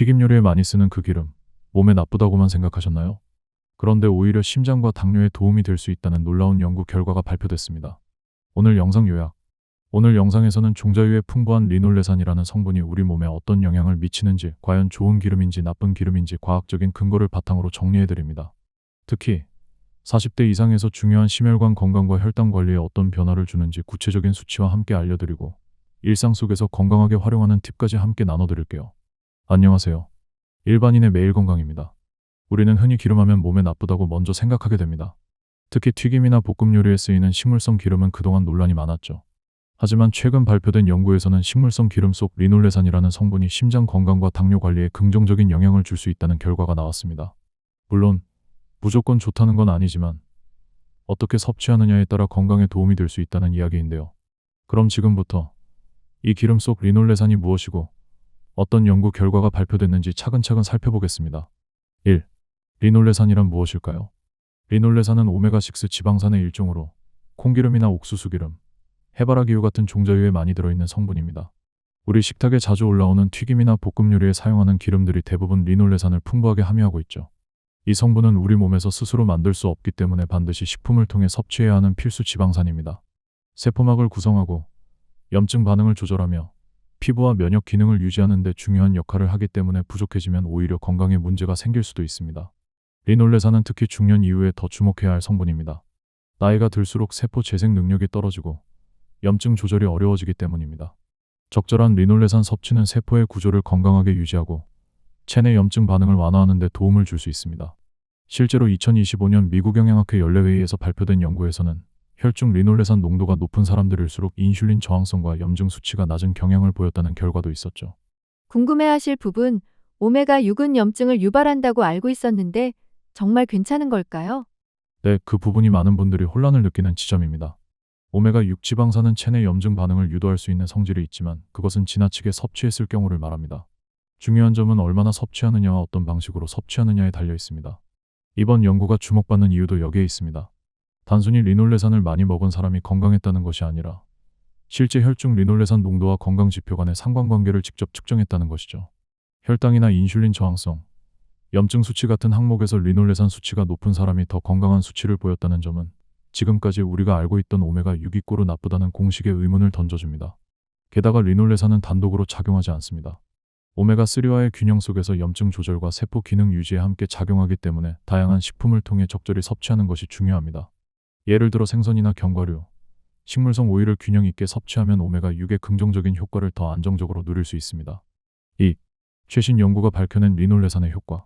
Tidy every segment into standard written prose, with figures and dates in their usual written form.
튀김 요리에 많이 쓰는 그 기름, 몸에 나쁘다고만 생각하셨나요? 그런데 오히려 심장과 당뇨에 도움이 될 수 있다는 놀라운 연구 결과가 발표됐습니다. 오늘 영상 요약. 오늘 영상에서는 종자유에 풍부한 리놀레산이라는 성분이 우리 몸에 어떤 영향을 미치는지, 과연 좋은 기름인지 나쁜 기름인지 과학적인 근거를 바탕으로 정리해드립니다. 특히 40대 이상에서 중요한 심혈관 건강과 혈당 관리에 어떤 변화를 주는지 구체적인 수치와 함께 알려드리고, 일상 속에서 건강하게 활용하는 팁까지 함께 나눠드릴게요. 안녕하세요. 일반인의 매일 건강입니다. 우리는 흔히 기름하면 몸에 나쁘다고 먼저 생각하게 됩니다. 특히 튀김이나 볶음 요리에 쓰이는 식물성 기름은 그동안 논란이 많았죠. 하지만 최근 발표된 연구에서는 식물성 기름 속 리놀레산이라는 성분이 심장 건강과 당뇨 관리에 긍정적인 영향을 줄 수 있다는 결과가 나왔습니다. 물론 무조건 좋다는 건 아니지만 어떻게 섭취하느냐에 따라 건강에 도움이 될 수 있다는 이야기인데요. 그럼 지금부터 이 기름 속 리놀레산이 무엇이고 어떤 연구 결과가 발표됐는지 차근차근 살펴보겠습니다. 1. 리놀레산이란 무엇일까요? 리놀레산은 오메가6 지방산의 일종으로 콩기름이나 옥수수기름, 해바라기유 같은 종자유에 많이 들어있는 성분입니다. 우리 식탁에 자주 올라오는 튀김이나 볶음 요리에 사용하는 기름들이 대부분 리놀레산을 풍부하게 함유하고 있죠. 이 성분은 우리 몸에서 스스로 만들 수 없기 때문에 반드시 식품을 통해 섭취해야 하는 필수 지방산입니다. 세포막을 구성하고 염증 반응을 조절하며 피부와 면역 기능을 유지하는 데 중요한 역할을 하기 때문에 부족해지면 오히려 건강에 문제가 생길 수도 있습니다. 리놀레산은 특히 중년 이후에 더 주목해야 할 성분입니다. 나이가 들수록 세포 재생 능력이 떨어지고 염증 조절이 어려워지기 때문입니다. 적절한 리놀레산 섭취는 세포의 구조를 건강하게 유지하고 체내 염증 반응을 완화하는 데 도움을 줄 수 있습니다. 실제로 2025년 미국 영양학회 연례회의에서 발표된 연구에서는 혈중 리놀레산 농도가 높은 사람들일수록 인슐린 저항성과 염증 수치가 낮은 경향을 보였다는 결과도 있었죠. 궁금해하실 부분, 오메가6은 염증을 유발한다고 알고 있었는데 정말 괜찮은 걸까요? 네, 그 부분이 많은 분들이 혼란을 느끼는 지점입니다. 오메가6 지방산은 체내 염증 반응을 유도할 수 있는 성질이 있지만 그것은 지나치게 섭취했을 경우를 말합니다. 중요한 점은 얼마나 섭취하느냐와 어떤 방식으로 섭취하느냐에 달려 있습니다. 이번 연구가 주목받는 이유도 여기에 있습니다. 단순히 리놀레산을 많이 먹은 사람이 건강했다는 것이 아니라 실제 혈중 리놀레산 농도와 건강 지표 간의 상관관계를 직접 측정했다는 것이죠. 혈당이나 인슐린 저항성, 염증 수치 같은 항목에서 리놀레산 수치가 높은 사람이 더 건강한 수치를 보였다는 점은 지금까지 우리가 알고 있던 오메가6이 고루 나쁘다는 공식에 의문을 던져줍니다. 게다가 리놀레산은 단독으로 작용하지 않습니다. 오메가3와의 균형 속에서 염증 조절과 세포 기능 유지에 함께 작용하기 때문에 다양한 식품을 통해 적절히 섭취하는 것이 중요합니다. 예를 들어 생선이나 견과류, 식물성 오일을 균형 있게 섭취하면 오메가6의 긍정적인 효과를 더 안정적으로 누릴 수 있습니다. 2. 최신 연구가 밝혀낸 리놀레산의 효과.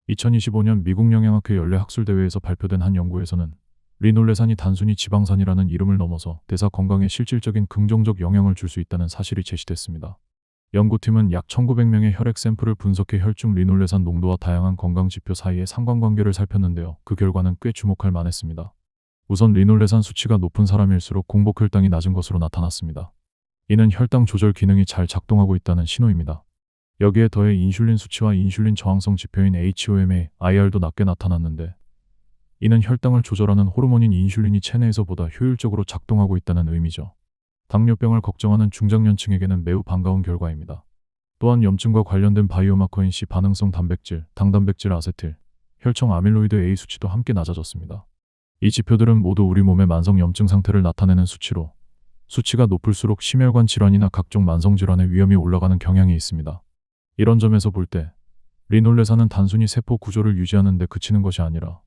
2025년 미국 영양학회 연례 학술대회에서 발표된 한 연구에서는 리놀레산이 단순히 지방산이라는 이름을 넘어서 대사 건강에 실질적인 긍정적 영향을 줄 수 있다는 사실이 제시됐습니다. 연구팀은 약 1900명의 혈액 샘플을 분석해 혈중 리놀레산 농도와 다양한 건강 지표 사이의 상관관계를 살폈는데요. 그 결과는 꽤 주목할 만했습니다. 우선 리놀레산 수치가 높은 사람일수록 공복 혈당이 낮은 것으로 나타났습니다. 이는 혈당 조절 기능이 잘 작동하고 있다는 신호입니다. 여기에 더해 인슐린 수치와 인슐린 저항성 지표인 HOMA, IR도 낮게 나타났는데 이는 혈당을 조절하는 호르몬인 인슐린이 체내에서 보다 효율적으로 작동하고 있다는 의미죠. 당뇨병을 걱정하는 중장년층에게는 매우 반가운 결과입니다. 또한 염증과 관련된 바이오마커인 C 반응성 단백질, 당단백질 아세틸, 혈청 아밀로이드 A 수치도 함께 낮아졌습니다. 이 지표들은 모두 우리 몸의 만성 염증 상태를 나타내는 수치로 수치가 높을수록 심혈관 질환이나 각종 만성 질환의 위험이 올라가는 경향이 있습니다. 이런 점에서 볼 때 리놀레산은 단순히 세포 구조를 유지하는 데 그치는 것이 아니라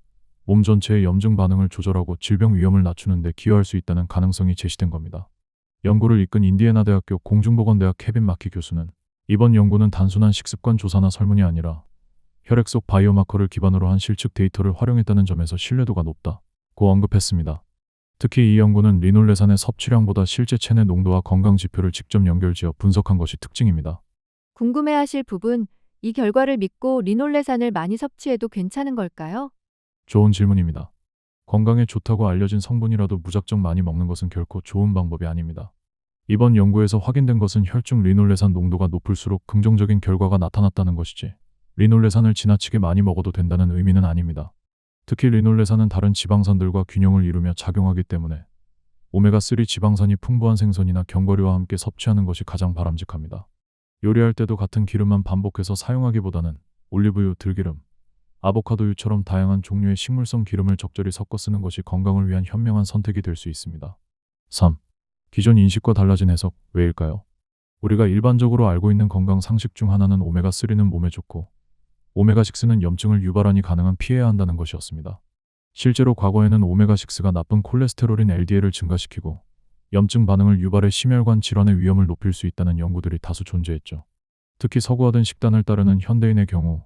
몸 전체의 염증 반응을 조절하고 질병 위험을 낮추는 데 기여할 수 있다는 가능성이 제시된 겁니다. 연구를 이끈 인디애나 대학교 공중보건대학 케빈 마키 교수는 이번 연구는 단순한 식습관 조사나 설문이 아니라 혈액 속 바이오마커를 기반으로 한 실측 데이터를 활용했다는 점에서 신뢰도가 높다고 언급했습니다. 특히 이 연구는 리놀레산의 섭취량보다 실제 체내 농도와 건강 지표를 직접 연결지어 분석한 것이 특징입니다. 궁금해하실 부분, 이 결과를 믿고 리놀레산을 많이 섭취해도 괜찮은 걸까요? 좋은 질문입니다. 건강에 좋다고 알려진 성분이라도 무작정 많이 먹는 것은 결코 좋은 방법이 아닙니다. 이번 연구에서 확인된 것은 혈중 리놀레산 농도가 높을수록 긍정적인 결과가 나타났다는 것이지 리놀레산을 지나치게 많이 먹어도 된다는 의미는 아닙니다. 특히 리놀레산은 다른 지방산들과 균형을 이루며 작용하기 때문에 오메가3 지방산이 풍부한 생선이나 견과류와 함께 섭취하는 것이 가장 바람직합니다. 요리할 때도 같은 기름만 반복해서 사용하기보다는 올리브유, 들기름, 아보카도유처럼 다양한 종류의 식물성 기름을 적절히 섞어 쓰는 것이 건강을 위한 현명한 선택이 될 수 있습니다. 3. 기존 인식과 달라진 해석, 왜일까요? 우리가 일반적으로 알고 있는 건강 상식 중 하나는 오메가3는 몸에 좋고 오메가6는 염증을 유발하니 가능한 피해야 한다는 것이었습니다. 실제로 과거에는 오메가6가 나쁜 콜레스테롤인 LDL을 증가시키고 염증 반응을 유발해 심혈관 질환의 위험을 높일 수 있다는 연구들이 다수 존재했죠. 특히 서구화된 식단을 따르는 현대인의 경우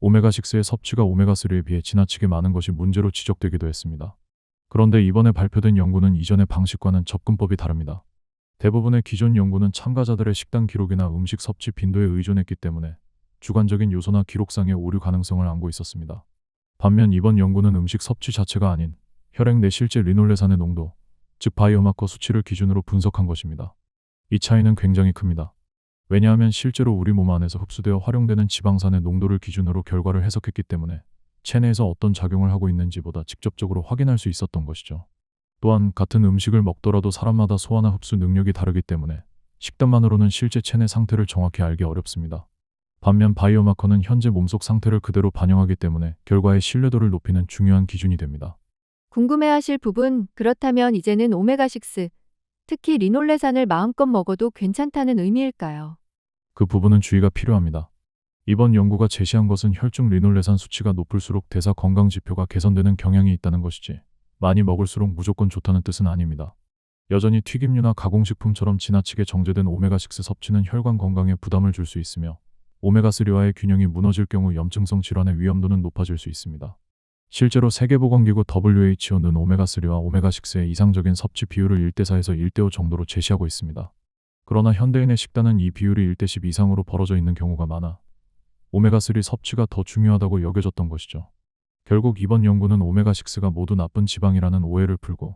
오메가6의 섭취가 오메가3에 비해 지나치게 많은 것이 문제로 지적되기도 했습니다. 그런데 이번에 발표된 연구는 이전의 방식과는 접근법이 다릅니다. 대부분의 기존 연구는 참가자들의 식단 기록이나 음식 섭취 빈도에 의존했기 때문에 주관적인 요소나 기록상의 오류 가능성을 안고 있었습니다. 반면 이번 연구는 음식 섭취 자체가 아닌 혈액 내 실제 리놀레산의 농도, 즉 바이오마커 수치를 기준으로 분석한 것입니다. 이 차이는 굉장히 큽니다. 왜냐하면 실제로 우리 몸 안에서 흡수되어 활용되는 지방산의 농도를 기준으로 결과를 해석했기 때문에 체내에서 어떤 작용을 하고 있는지보다 직접적으로 확인할 수 있었던 것이죠. 또한 같은 음식을 먹더라도 사람마다 소화나 흡수 능력이 다르기 때문에 식단만으로는 실제 체내 상태를 정확히 알기 어렵습니다. 반면 바이오마커는 현재 몸속 상태를 그대로 반영하기 때문에 결과의 신뢰도를 높이는 중요한 기준이 됩니다. 궁금해하실 부분, 그렇다면 이제는 오메가6, 특히 리놀레산을 마음껏 먹어도 괜찮다는 의미일까요? 그 부분은 주의가 필요합니다. 이번 연구가 제시한 것은 혈중 리놀레산 수치가 높을수록 대사 건강 지표가 개선되는 경향이 있다는 것이지 많이 먹을수록 무조건 좋다는 뜻은 아닙니다. 여전히 튀김류나 가공식품처럼 지나치게 정제된 오메가6 섭취는 혈관 건강에 부담을 줄 수 있으며 오메가3와의 균형이 무너질 경우 염증성 질환의 위험도는 높아질 수 있습니다. 실제로 세계보건기구 WHO는 오메가3와 오메가6의 이상적인 섭취 비율을 1대4에서 1대5 정도로 제시하고 있습니다. 그러나 현대인의 식단은 이 비율이 1대10 이상으로 벌어져 있는 경우가 많아 오메가3 섭취가 더 중요하다고 여겨졌던 것이죠. 결국 이번 연구는 오메가6가 모두 나쁜 지방이라는 오해를 풀고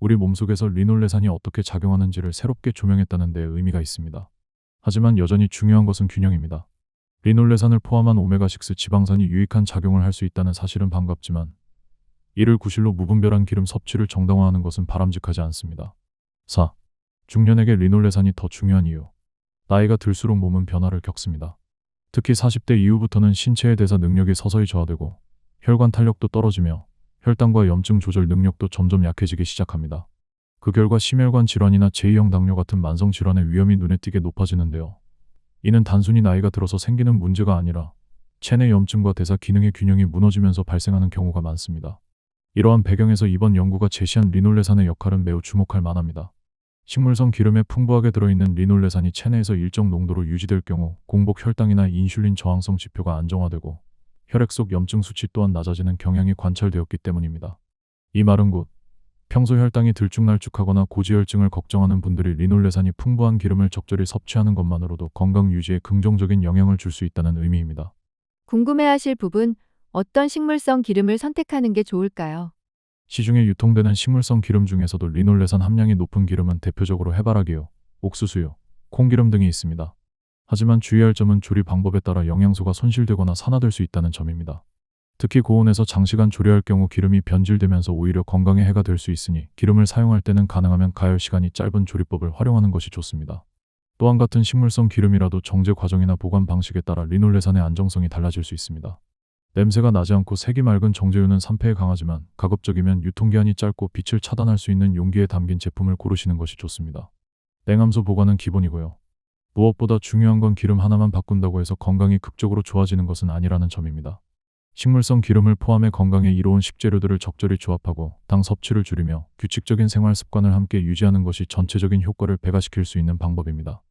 우리 몸속에서 리놀레산이 어떻게 작용하는지를 새롭게 조명했다는 데 의미가 있습니다. 하지만 여전히 중요한 것은 균형입니다. 리놀레산을 포함한 오메가6 지방산이 유익한 작용을 할 수 있다는 사실은 반갑지만 이를 구실로 무분별한 기름 섭취를 정당화하는 것은 바람직하지 않습니다. 4. 중년에게 리놀레산이 더 중요한 이유. 나이가 들수록 몸은 변화를 겪습니다. 특히 40대 이후부터는 신체의 대사 능력이 서서히 저하되고 혈관 탄력도 떨어지며 혈당과 염증 조절 능력도 점점 약해지기 시작합니다. 그 결과 심혈관 질환이나 제2형 당뇨 같은 만성 질환의 위험이 눈에 띄게 높아지는데요. 이는 단순히 나이가 들어서 생기는 문제가 아니라 체내 염증과 대사 기능의 균형이 무너지면서 발생하는 경우가 많습니다. 이러한 배경에서 이번 연구가 제시한 리놀레산의 역할은 매우 주목할 만합니다. 식물성 기름에 풍부하게 들어있는 리놀레산이 체내에서 일정 농도로 유지될 경우 공복 혈당이나 인슐린 저항성 지표가 안정화되고 혈액 속 염증 수치 또한 낮아지는 경향이 관찰되었기 때문입니다. 이 말은 곧 평소 혈당이 들쭉날쭉하거나 고지혈증을 걱정하는 분들이 리놀레산이 풍부한 기름을 적절히 섭취하는 것만으로도 건강 유지에 긍정적인 영향을 줄 수 있다는 의미입니다. 궁금해하실 부분, 어떤 식물성 기름을 선택하는 게 좋을까요? 시중에 유통되는 식물성 기름 중에서도 리놀레산 함량이 높은 기름은 대표적으로 해바라기유, 옥수수유, 콩기름 등이 있습니다. 하지만 주의할 점은 조리 방법에 따라 영양소가 손실되거나 산화될 수 있다는 점입니다. 특히 고온에서 장시간 조리할 경우 기름이 변질되면서 오히려 건강에 해가 될 수 있으니 기름을 사용할 때는 가능하면 가열 시간이 짧은 조리법을 활용하는 것이 좋습니다. 또한 같은 식물성 기름이라도 정제 과정이나 보관 방식에 따라 리놀레산의 안정성이 달라질 수 있습니다. 냄새가 나지 않고 색이 맑은 정제유는 산패에 강하지만 가급적이면 유통기한이 짧고 빛을 차단할 수 있는 용기에 담긴 제품을 고르시는 것이 좋습니다. 냉함수 보관은 기본이고요. 무엇보다 중요한 건 기름 하나만 바꾼다고 해서 건강이 극적으로 좋아지는 것은 아니라는 점입니다. 식물성 기름을 포함해 건강에 이로운 식재료들을 적절히 조합하고 당 섭취를 줄이며 규칙적인 생활 습관을 함께 유지하는 것이 전체적인 효과를 배가시킬 수 있는 방법입니다.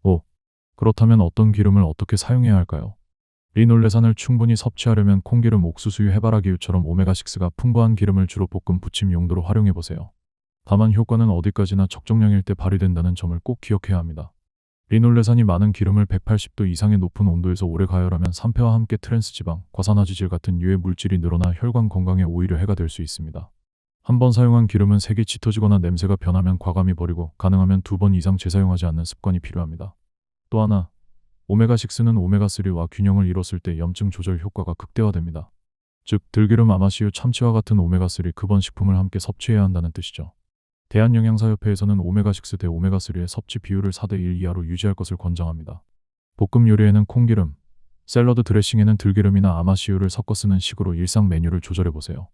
5. 그렇다면 어떤 기름을 어떻게 사용해야 할까요? 리놀레산을 충분히 섭취하려면 콩기름, 옥수수유, 해바라기유처럼 오메가6가 풍부한 기름을 주로 볶음 부침 용도로 활용해보세요. 다만 효과는 어디까지나 적정량일 때 발휘된다는 점을 꼭 기억해야 합니다. 리놀레산이 많은 기름을 180도 이상의 높은 온도에서 오래 가열하면 산패와 함께 트랜스지방, 과산화지질 같은 유해 물질이 늘어나 혈관 건강에 오히려 해가 될 수 있습니다. 한 번 사용한 기름은 색이 짙어지거나 냄새가 변하면 과감히 버리고 가능하면 2번 이상 재사용하지 않는 습관이 필요합니다. 또 하나, 오메가6는 오메가3와 균형을 이뤘을 때 염증 조절 효과가 극대화됩니다. 즉, 들기름, 아마씨유, 참치와 같은 오메가3 급원 식품을 함께 섭취해야 한다는 뜻이죠. 대한영양사협회에서는 오메가6 대 오메가3의 섭취 비율을 4대1 이하로 유지할 것을 권장합니다. 볶음 요리에는 콩기름, 샐러드 드레싱에는 들기름이나 아마씨유를 섞어 쓰는 식으로 일상 메뉴를 조절해 보세요.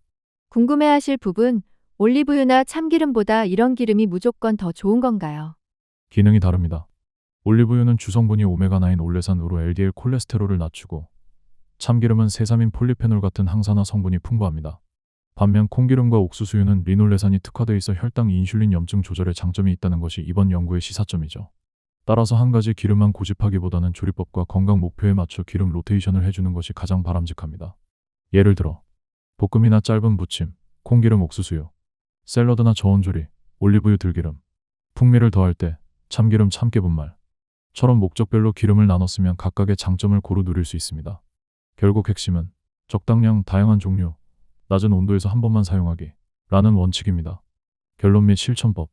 궁금해하실 부분, 올리브유나 참기름보다 이런 기름이 무조건 더 좋은 건가요? 기능이 다릅니다. 올리브유는 주성분이 오메가9 올레산으로 LDL 콜레스테롤을 낮추고, 참기름은 세사민 폴리페놀 같은 항산화 성분이 풍부합니다. 반면 콩기름과 옥수수유는 리놀레산이 특화되어 있어 혈당 인슐린 염증 조절에 장점이 있다는 것이 이번 연구의 시사점이죠. 따라서 한 가지 기름만 고집하기보다는 조리법과 건강 목표에 맞춰 기름 로테이션을 해주는 것이 가장 바람직합니다. 예를 들어 볶음이나 짧은 부침, 콩기름 옥수수유, 샐러드나 저온조리, 올리브유 들기름, 풍미를 더할 때 참기름 참깨분말처럼 목적별로 기름을 나눠 쓰면 각각의 장점을 고루 누릴 수 있습니다. 결국 핵심은 적당량, 다양한 종류, 낮은 온도에서 한 번만 사용하기 라는 원칙입니다. 결론 및 실천법.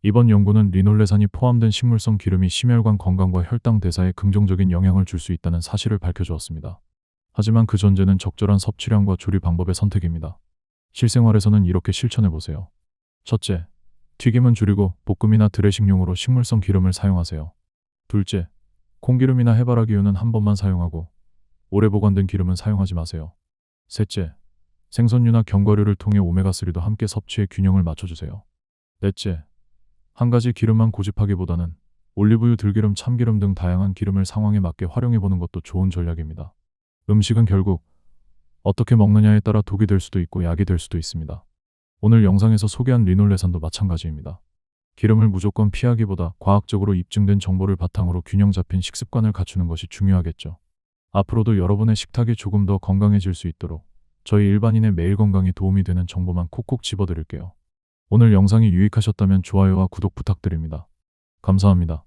이번 연구는 리놀레산이 포함된 식물성 기름이 심혈관 건강과 혈당 대사에 긍정적인 영향을 줄 수 있다는 사실을 밝혀주었습니다. 하지만 그 전제는 적절한 섭취량과 조리 방법의 선택입니다. 실생활에서는 이렇게 실천해보세요. 첫째, 튀김은 줄이고 볶음이나 드레싱용으로 식물성 기름을 사용하세요. 둘째, 콩기름이나 해바라기유는 한 번만 사용하고 오래 보관된 기름은 사용하지 마세요. 셋째, 생선류나 견과류를 통해 오메가3도 함께 섭취해 균형을 맞춰주세요. 넷째, 한 가지 기름만 고집하기보다는 올리브유, 들기름, 참기름 등 다양한 기름을 상황에 맞게 활용해보는 것도 좋은 전략입니다. 음식은 결국 어떻게 먹느냐에 따라 독이 될 수도 있고 약이 될 수도 있습니다. 오늘 영상에서 소개한 리놀레산도 마찬가지입니다. 기름을 무조건 피하기보다 과학적으로 입증된 정보를 바탕으로 균형 잡힌 식습관을 갖추는 것이 중요하겠죠. 앞으로도 여러분의 식탁이 조금 더 건강해질 수 있도록 저희 일반인의 매일 건강에 도움이 되는 정보만 콕콕 집어드릴게요. 오늘 영상이 유익하셨다면 좋아요와 구독 부탁드립니다. 감사합니다.